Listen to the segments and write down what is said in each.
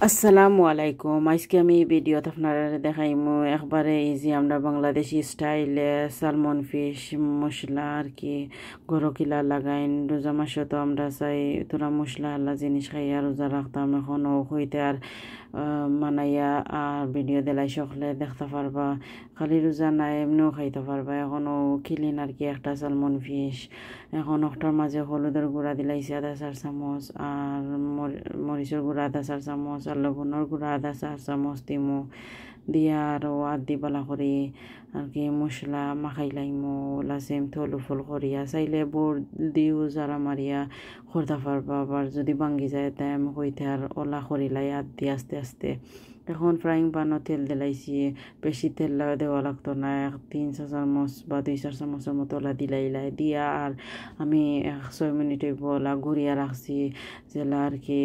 আসসালামু আলাইকুম। আজকে আমি ভিডিওতে আপনারা দেখাইমু একবারে ইজি আমরা বাংলাদেশি স্টাইলে সালমন ফিশ মশলা আর কি গরো কিলা লাগাইন। রোজা মাসে তো আমরা চাই তোরা মশলা আল্লাহ জিনিস খাইয়া রোজা রাখতাম, এখন ও হইতে আর মানাইয়া আর ভিডিও দিলাই সকলে দেখতে পারবা। খালি রোজা নাই এমনিও খাইতে পারবা। এখন ও কিলিন আর কি একটা সালমন ফিশ, এখন ওটার মাঝে হলুদের গুঁড়া দিলাইছি 1/4 চামচ, আর মরিচের গুঁড়া 1/4 চামচ, আর লবণের গুঁড়া 1/4 চামচ দিমু দিয়া আরও আদি বালা করি আর কি মশলা মাখাইলাইমু। ওলা সেম থলু ফুল করিয়া চাইলে বোর দিও যারা মারিয়া করতে পারবা, আবার যদি ভাঙ্গি যায় তাই আমি কইতে আর ওলা করিলাই আদি আস্তে আস্তে। এখন ফ্রাইং প্যানও তেল দিলাইছি, বেশি তেল দেওয়া লাগতো না, 3-4 চামচ বা 2-4 চামচের মতো ওলা দিলাই দিয়া আর আমি 6 মিনিট ওলা ঘুরিয়া রাখছি যেলা আর কি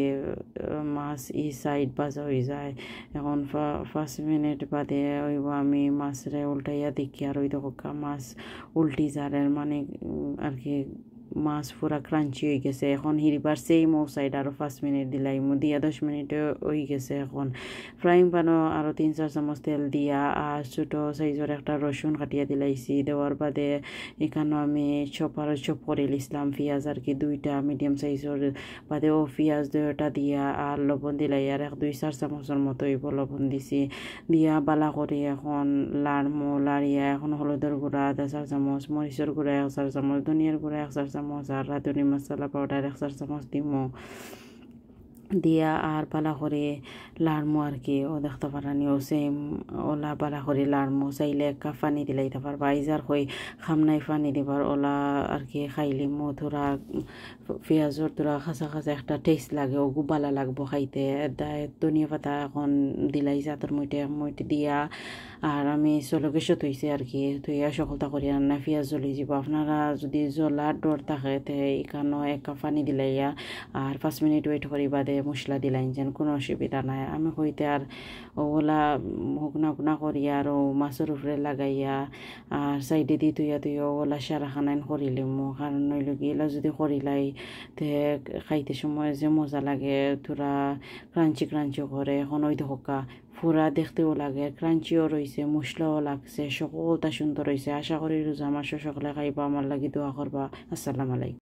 মাছ ই সাইড ভাজা হয়ে যায়। এখন 5 মিনিট বাদে ওইব আমি মাছরে উল্টাইয়া দেখি আর ওই দেখো মাছ উল্টি যারের মানে আর কি মাছ পুরা ক্রাঞ্চি হয়ে গেছে। এখন হিরিবার সেই মৌ সাইড আরও 5 মিনিট দিলাই দিয়া 10 মিনিটে হয়ে গেছে। এখন ফ্রাইং প্যানও আরও 3-4 চামচ তেল দিয়া আর ছোটো সাইজের একটা রসুন কাটিয়া দিলাইছি। দেওয়ার বাদে এখানেও আমি চপ করে লিসলাম পেঁয়াজ আর কি 2টা মিডিয়াম সাইজের, বাদে ও পেঁয়াজ 2টা দিয়া আর লবণ দিলাই আর 1-2-4 চামচের মতো লবণ দিছি দিয়া বালা করে এখন লাড়িয়া এখন হলুদের গুঁড়া 1/4 চামচ, মরিচের গুঁড়া 1/4 চামচ, ধনিয়ার গুঁড়া 1/4 চামচ আর রাঁধুনি মশলা পাউডার 1/4 চামচ দিমু দিয়া আর পালা করে লাড়মো আর কি। ও দেখতে পারানি ও সেম ওলা পালা করে লাড়মো। চাইলে 1 কাপ পানি দিলাইতে পারবা, আইজার কই খামনাই পানি দিবার ওলা আর কি খাইলিমো। তোরা পেঁয়াজর তোরা খাঁচা খাঁচা একটা টেস্ট লাগে, ও গুবালা লাগবো খাইতে। ধনিয়া পাতা এখন দিলাই জাতর মুইটে দিয়া আর আমি চলকেশো থইছে আর কি থইয়া সকলতা করি রান্না পেঁয়াজ জ্বলি যাব। আপনারা যদি জ্বলার ডর থাকে তে এখানেও 1 কাপ পানি দিলাইয়া আর 5 মিনিট ওয়েট করি বাদে মশলা দিলাই যেন কোনো অসুবিধা নাই। আমি হইতে আর ওলা হুকনা করিয়া আর মাছের উপরে লাগাইয়া আর সাইডে দি তুইয়া ওলা সারা খানাইন করিলিমো। কারণ নইলে গিলা যদি করিলাই তে খাইতে সময় যে মজা লাগে তোরা ক্রাঞ্চি করে। এখন ওই দেখা পুরা দেখতেও লাগে, ক্রাঞ্চিও রয়েছে, মশলাও লাগছে, সকলটা সুন্দর হয়েছে। আশা করি রোজা মাসও সকলে খাইবা, আমার লাগি দোয়া করবা। আসসালামু আলাইকুম।